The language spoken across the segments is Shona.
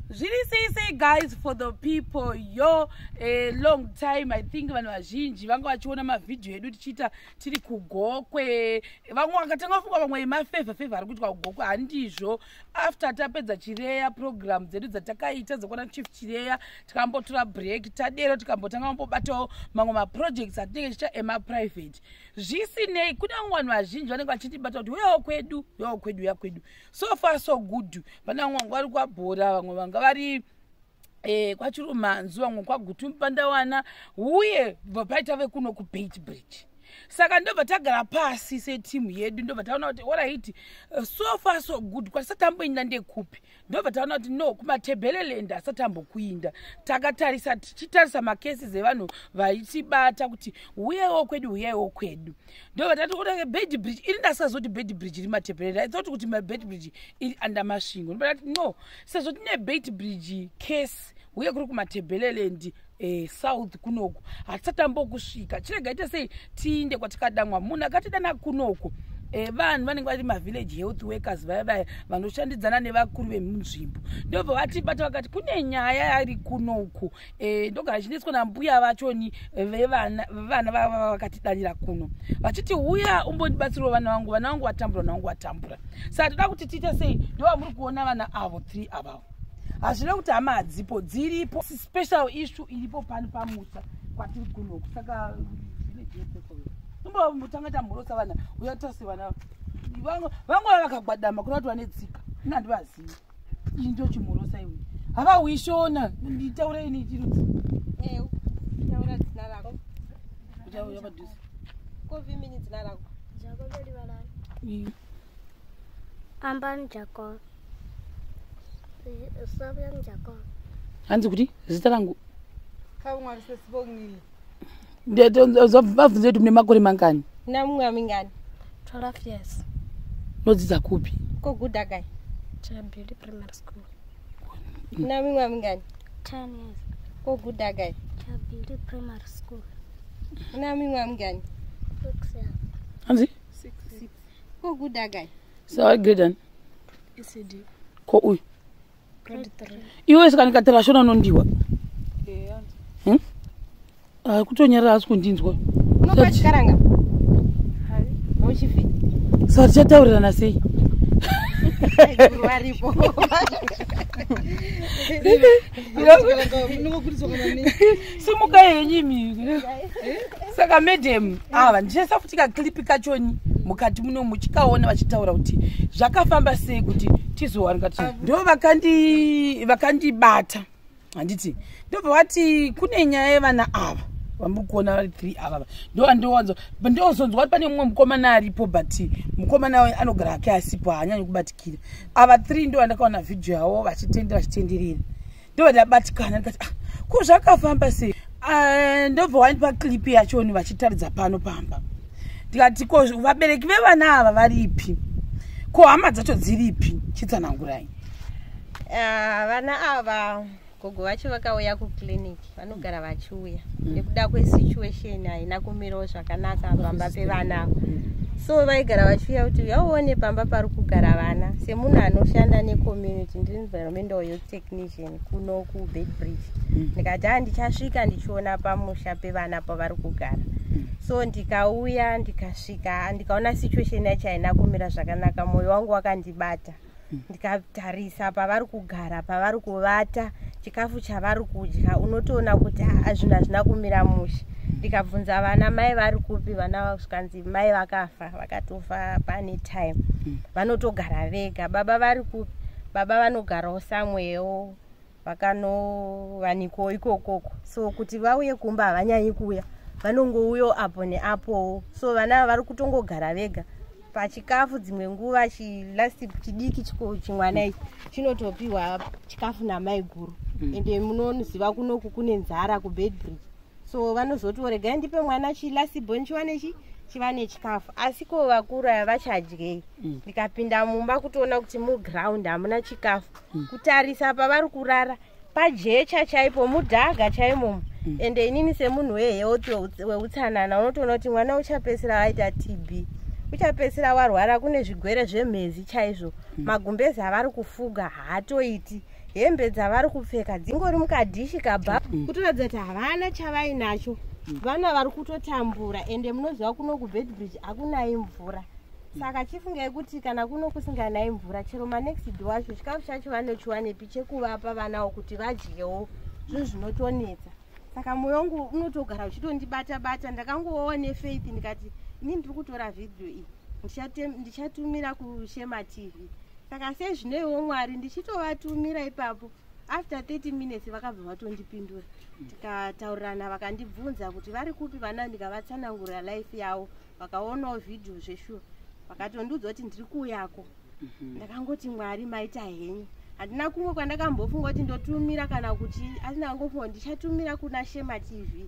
Say guys, for the people, yo, a long time. I think vanhu vazhinji vanga vachiona mavidhio edu tichiita tiri kugokwe. Vamwe vakatanga kufunga vamwe mafevha ari kuitwa kugokwe. Handizvo. After tapedza chireya program dzedu dzatakaita dzokona chief chireya tikambotora break tadero tikambotanga kumbobatawo mamwe maprojects atinenge tichiita emaprivate. Zvisinei kune vamwe vanhu vazhinji vanenge vachitibata kuti uya kwedu. So far so good. Pane vamwe vanga vari kwabhora, vamwe vanga vari kwachirumanzu, vamwe kwagutu mupandawana, uye vapaita vekuno kuBait Bridge. Saka ndobva tagara pasi setimu yedu, ndobva taona kuti alright, so far so good. Kwasati tamboinda ndekupi, ndobva taona kuti no, kumatebheleland asati tambokuinda. Takatarisa tichitarisa macases evanhu vaitibata kuti uyewo kwedu. Ndobva tati kuti Bait Bridge iri ndasazoti Bait Bridge iri matebheleland. I thought kuti Bait Bridge iri under masvingo. Ndobva tati no, sezvo tine Bait Bridge case uye kuri kumatebheleland south kunoku hatisatambokusvika. Chiregaita sei tiinde kwatikadamwa. Munhu akatidana kunoku vanhu vanenge vari mavillage health workers vaya vanoshandidzana nevakuru vemunzvimbo. Ndobva vatibata vakati kune nyaya yari kunoku. Ndogara chineswa nambuya vachoni vana vakatidanira kuno vachiti uya umbondibatsirawo vana vangu vatambura. Saka toda kuti tiite sei? Ndova muri kuona vana avo 3 avavo. Hazvina kuti hama hadzipo, dziripo. Special issue iripo pani pamusha kwatiri kunoku. Saka tombotanga tamhorosa vana uyatose vana vamwe vakagwadama kuna kuti vane tsika. Ina ndivazivi. Ini ndo chimhorosa iwe. Hava uishona nditaure ini chirudzi. Taura dzina rako. Utaura padhuze. Kovi mini dzina rako. Jacob Livalani. Amban Jacob. Sabian Jacob. Hanzi kuti zita rangu. Kamwari sesibongile. Vabvunze kuti mune makore mangani? Namwe mingani? 12 years. Nodzidza kupi? Ko Gudagai. Chabili Primary School. Namwe mingani? 10 years. Ko Gudagai. Chabili Primary School. Namwe mingani? 6 years. Hanzi? 6. Ko Gudagai. So grade an? ECD. Ko uyu? Grade 3. Iwe saka ndikatera shona nondiwa. Kutonyerera asi kundinzwa. Unokachikaranga? Hai. Mochifi. Saka tichataurana sei? Varipo. Simuka yenyimi. Saka madam, ndichasafutika clip kachoni mukati muno muchikaona vachitaura kuti zvakafamba sei kuti tizowanika kuti ndo vakandibata. Handiti ndobva vati kune nyaya yevana ava vamuri kuona vari 3 ava ndozonzwa kuti pane mumwe mukomana aripo but mukomana anogara ake asipo haanyanyi kubatikira. Ava 3 ndo vandakaona vhidhio yavo vachitenderera. Ndobva ndabatikana ndikati ko zvakafamba sei? Ndobva wanipa clip yachoni vachitaridza pano pamba. Ndikati ko vabereki vevana ava varipi? Ko hama dzacho dziripi? Chitsanangurai. Vana ava gogo vacho vakauya kuclinic vanogara vachiuya nekuda kwesituation haina kumirawo zvakanaka pamba pevana. So vaigara vachiuya kuti yaone pamba pari kugara vana. Semunhu anoshanda necommunity ndiri environmental health technician kuno kuBait Bridge. Ndikati ndichasvika ndichiona pamusha pevana pavari kugara. So ndikauya ndikasvika ndikaona situation yacho haina kumira zvakanaka. Mwoyo wangu wakandibata. Ndikatarisa pavari kugara, pavari kuvata, chikafu chavari kudya, unotoona kuti zvinhu hazvina kumira mushe. Ndikabvunza vana mai vari kupi, vana zvikanzi mai vakafa, vakatofa pane time. Vanotogara vega. Baba vari kupi? Baba vanogarawo samwewo, vakanowanikwawo ikokoko. So kuti vauye kumba havanyanyi kuuya, vanongouyawo apo neapowo. So vana vari kutongogara vega. Pachikafu dzimwe nguva chilasti chidiki chimwana ichi chinotopiwa chikafu namai guru. Ende munoziva kunoku kune nzara kuBait Bridge. So vanozotoregai ndipe mwana chilasti born chiwane chivane chikafu. Asi ko vakuru avachadyei. Ndikapinda mumba kutoona kuti muground hamuna chikafu. Kutarisa pavari kurara pajecha chaipo mudhaga chaimomo. Ende inini semunhu wehealth weutsanana unotoona kuti mwana uchapesera waita TB. Uchapesera warwara kune zvigwere zvemhezi chaizvo. Magumbezi avari kufuga haatoiti. hembe dzavari kupfeka dzingori mukadhishi kabha kutoratidza kuti havana chavainacho. Vana vari kutotambura ende munoziva kuno kuBedbridge hakunayi mvura. Saka chifungai kuti kana kuno kusinganayi mvura chero manext door wacho chikafu chacho vanochiwanepi chekuvapa vanawo kuti vadyewo zvinhu zvinotonetsa. Saka mwoyo wangu unotogara uchitondibata-bata. Ndakangovawo nefaith ndikati ini ndiri kutora vhidhiyo iyi ndichatumira kuShema TV. Saka sezvinoiwo Mwari ndichitovatumira ipapo. After 30 minutes vakabva vatondipindura. Tikataurirana vakandibvunza kuti vari kupi vana, ndikavatsanangurira life yavo. Vakaonawo vhidhiyo zveshuwa. Vakatondiudza kuti ndiri kuuyako. Ndakangoti Mwari maita henyu. Handina kumwe kwandakambofunga kuti ndotumira kana kuti asina ngofunga ndichatumira kuna Shema TV.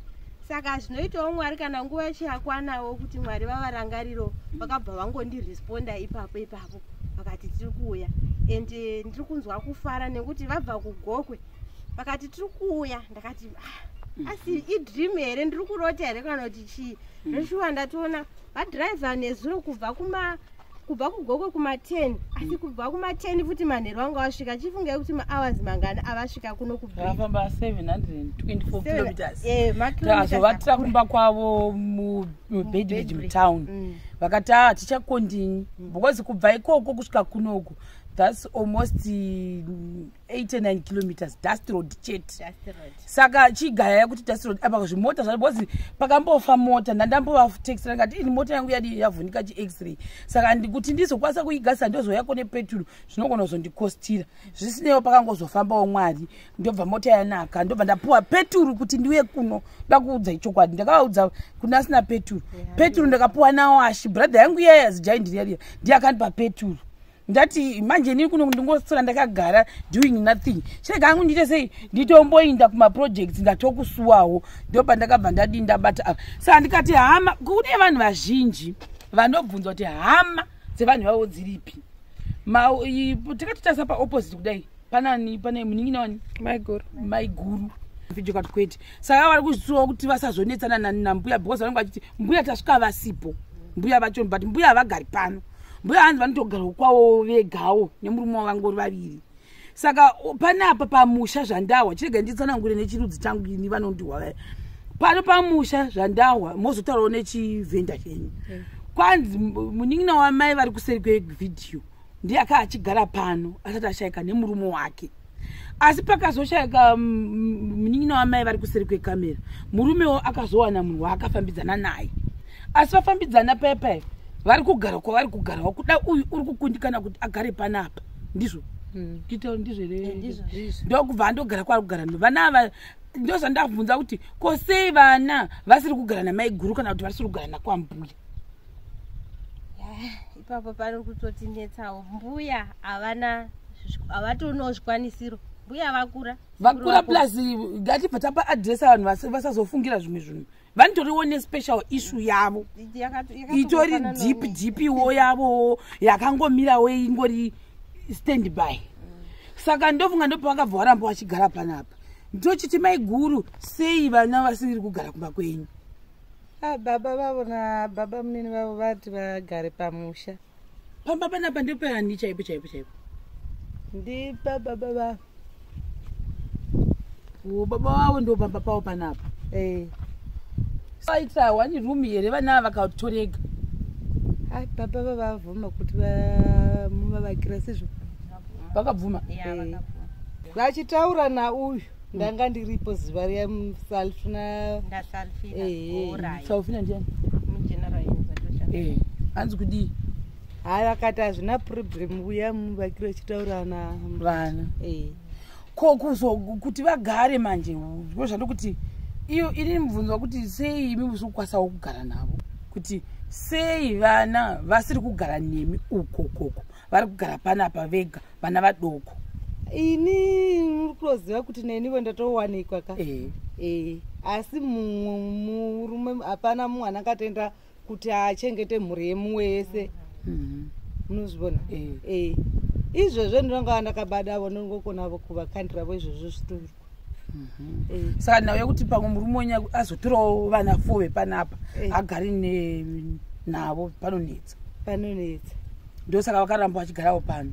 Saka zvinoitawo Mwari kana nguva yacho yakwanawo kuti Mwari vavarangariro vakabva vangondiresponda ipapo. Vakati tiri kuuya ende ndiri kunzwa kufara nekuti vabva kuGokwe. Vakati tiri kuuya ndakati asi idream here ndiri kurota here kana kuti chii. Zveshuwa ndatoona vadhiraivha nezuro kubva kuGokwe kuma10 asi kubva kuma10 futi manheru vanga vasvika. Chifungai kuti mahours mangana avasvika kuno kuvafamba 724 kilometers. Tazovatira kumba kwavo muBedbridge mutown. Vakati tichakondini because kubva ikoko kusvika kunoku that's almost 89 kilometers dust road chete. Saka chigaya kuti dust road apa zvimota zvabose pakambofa mota ndandambovataxi ngati ini mota yangu yadi yavhunika chi-x-ray. Saka ndikuti ndizokwanisa kuigasa ndozoyako nepetrol zvinogona kuzondikostira. Zvisinewo pakangozofambawo Mwari ndobva mota yanaka ndobva ndapuwa petrol kuti ndiuye kuno. Ndakuudza ichokwadi ndakavaudza kuti asina petrol. Petrol ndakapuwa nawo Ashi brother yangu yaya zijaindiriya ndiye akandipa petrol. Ndati manje ndiri kuno ndingosora ndakagara doing nothing. Chirega hangu ndiite sei nditomboinda kumaprojects ndatokusuwawo ndopa ndakabva ndadi ndabata. Saka ndikati hama kune vanhu vazhinji vanobvunzwa kuti hama dzevanhu vavo dziripi. Tikati tasa paopposite kudai pane munin'ina wani Maiguru video kati kwete. Saka vari kuzvisuwa kuti vasazonetsana nambuya because vanenge vachiti mbuya tasvika vasipo. Mbuya vacho but mbuya havagari pano. Mbuya hanzi vanotogara kwawo vegawo nemurume wavangori vaviri. Saka panapa pamusha zvandahwa chirega nditsanangure nechirudzi changu ini vanondihwa. Pano pamusha zvandahwa mozotaurawo nechivhenda chenyu. Kwanzi munin'ina wamai vari kuseri kwevhidhiyo ndiye akachigara pano asati ashayika nemurume wake. Asi pakazoshayika munin'ina wamai vari kuseri kwekamera murumewo akazowana munhu waakafambidzana naye. Asi vafambidzana pepe vari kugara kwavari kugarawo kuda uyu uri kukundikana kuti agare panapa ndizvo ndito ndizvo here ndokubva ndogara kwaari kugara vana ava ndozvandabvunza kuti kosei vana vasiri kugara naMaiguru kana kuti vasiri kugara nakwambuya. Ipapo pari kutotinetsawo mbuya havatonawo zvikwanisiro. Mbuya vakura plus ngatibva tapa adresa vanhu vasazofungira zvimwe zvinhu. Vanitoriwo nespecial issue yavo itori deep iwo yavo yakangomirawo ingori standby. Saka ndofunga ndopa vakabva varamba vachigara panapa. Ndochiti Maiguru sei vana vasiri kugara kumba kwenyu. Baba vavo nababa munini vavo vati vagare pamusha. Pamba panapa ndopani chaipo. Ndipa baba vavo. Baba vavo ndo pamba pavo panapa. Saita wani room here vana vakatorega. Baba vavabvuma kuti muvavakira sezvo. Vakabvuma. Vachitaura nauyu ndanga ndiripo ziva riya Salfina. Salfina ndiani? Hanzi kudii? Vakati hazvina problem uya muvakira vachitaura vana. Kokuzo kuti vagare manje zvandikuti iyo iri mubvunzo kuti sei imi musiri kukwasawo kugara navo, kuti sei vana vasiri kugara nemi ukoko vari kugara panapa vega vana vadoko. Ini ndikuziva kuti neniwo ndatowanikwa ka asi murume hapana mwana akatenda kuti achengete mhuri yemumwe wese. Munozvibona izvozvo ndinonga ndakabadavo ndingokonavo kuvakandiravo izvozvo zvitori. Saka nawe kuti pamwe murume wenyu azotorawo vana 4 panapa agari navo panonetsa. Panonetsa. Ndio saka vakaramba vachigarawo pano.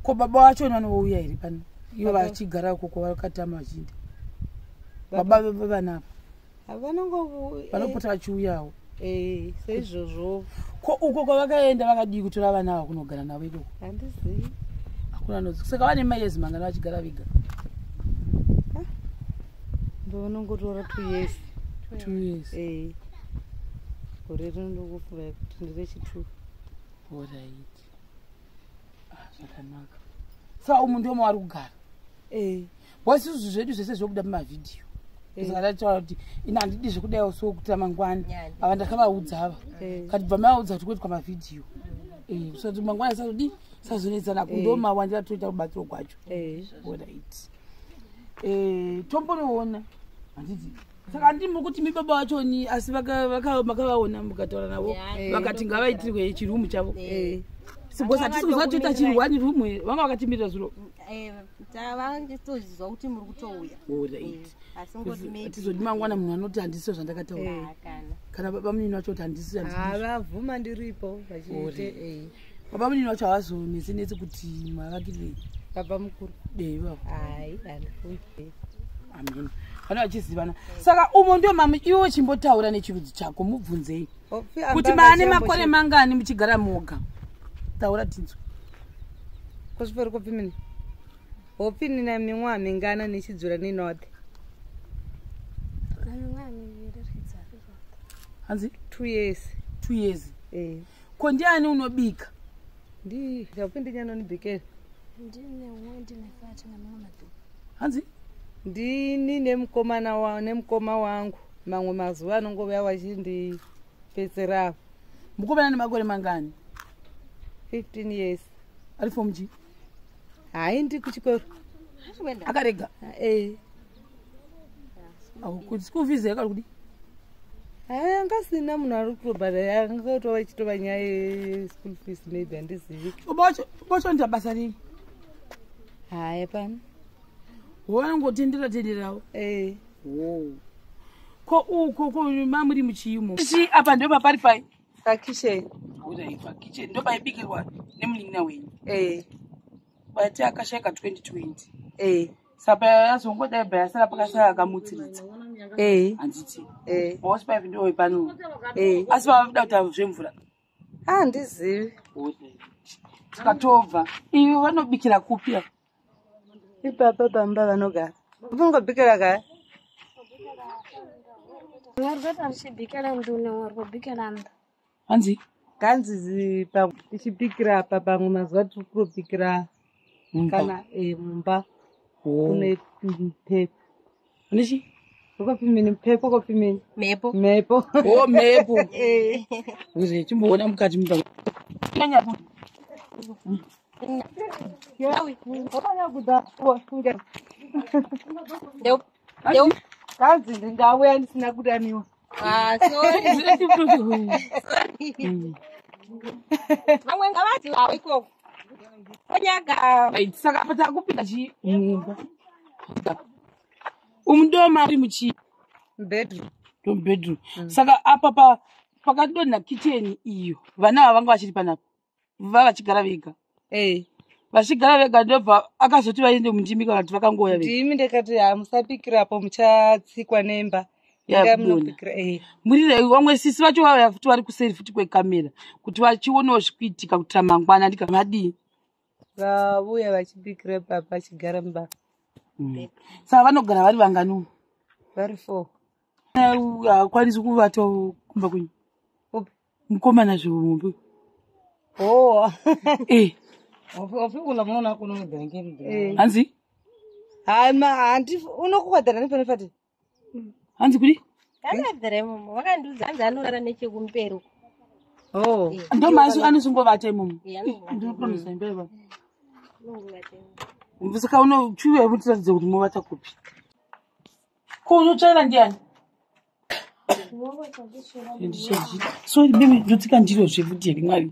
Ko baba wacho vanouya here pano? ivo vachigara ukoko vakatama vachinda baba vevanapa vanopota vachiuyawo seizvozvo. ko uko kwavakaenda vakadii kutora vana ava kunogara navo ikoko? Handizivi. Hakuna nozi. Saka vane mayezi mangana vachigara vega? Ndonongotora 2 years. 2 years. Gore rinondokufura kuti ndire chitu. Alright. Zvakanaka. Saka umu ndomo vari kugara? Wasi izvi zvedu zvese zvokuda mumavhidhiyo. Saka ndataura kuti ina handidi zvekudaiwo so kuti mangwana ava ndakavaudza ava. Kati bva maudza kuti kwetu kwamavhidhiyo. Kusati mangwana sazodi sazonetsana kundoma wandira toita rubatsiro kwacho. Alright. Tombonoona handiti. Saka handiti muri kuti mibaba vachoni asi makavaona mukataura navo vakati ngavaitirwe chirumu chavo. Because hatisi toita chirwani rumwe vanga vakatimirira zviro. Tavangitozizwa kuti muri kutouya. Alright. Hatizodi mangwana munhu anoti handisi zvandakataura. Kana baba munini wacho kuti handisi havavhuma ndiripo vachiite. Baba munini wacho havazonetsi kuti mavakirei. Baba mukuru Deva. Handifundi. Amen. Vana vachizivana. Saka umo ndio mama iwe chimbotaura nechirudzi chako mubvunzei. Kuti maane makore mangani muchigara moga. Taura tinzo. Kusvika kopi mini. Hopi nina mingwa mingana nichidzura ni north. Hanzi 2 years. 2 years. Ko ndiani unobika? Ndi ndapindi nyano nibikela. Ndine wendi nefati na mama tu. Hanzi? Ndini nemukoma wangu. Mamwe mazuva anongova wachindi petsera. Mukomana nemakore mangani? 15 years. Ari form G? Hai ndi kuchikoro. Akarega? Kuti school fees yakari kudi? Hai ngasina munhu ari kubhadhara angotova chitova nyaya school fees maybe handizivi. Bocho ndabasa ringi? Hai pana. Wanangotendera-tenderawo? Ko mamuri muchiyumo. Apa ndo papari pai? Pakitchen. Pakitchen ndo paibikirwa nemunin'ina wenyu? Bati akashayika 2020. Saka yazongodai bhayasara pakasara akamutsiridza. Handiti. Mawasi paipi ndo pano. Asi pavabuda kuti zvemvura. Handizivi. Tikatobva. Ivo vanobikira kupi apa? Ipapa bamba vanogara. Ungobikira kaya? Wargata chibikira ndune wargobikira nda. Hanzi? Kanzi tichibikira apa pamwe mazuva tiri kubikira kana mumba kune mpepo. Nichi? Ukopimini mpepo kopimini? Mepo. Mepo. Mepo. Uze chimboona mukati mumba. Kanyapo. Deu. Kanzi ndingauya ndisina kudaniwa. Sorry. Amwe ngavati wawe ikoko. Onyaga. Saka pata kupinda chi. Umndoma ari muchi bedroom. Bedroom. Saka apa pakadonha kitchen iyo. Vana ava vanga vachiri panapa. Vachigara vega. Vachigara vega ndobva akazoti vaende mundimi kana kuti vakangoya vega. Ndimi ndikati musapikirapo muchatsikwa nemba. Murire vamwe sisi vacho vauya futi vari kuseri futi kwekamera kuti vachionawo zvikuitika kuti mangwana ndikamadi vauya vachibikira papa vachigara mumba. Saka vanogara vari vangani? Vari 4. Hakwanisi kuvatawo kumba kwenyu? Mukomana zvehombe. Wafikula munoona kuno mudhangeri. Hanzi? Handi unokubhadhara nepanefati? Hanzi kudi? Kanadhare mumo vakandiudza hanzi anorara nechekumpero. Ndo masu anosongovata imomo. Ndinopromise mbeva. Saka unochiuya mutiratidze kuti movata kupi? Ko unotsvaira ndiani? Sorry baby, ndotsika ndiro zvefuti here mwari.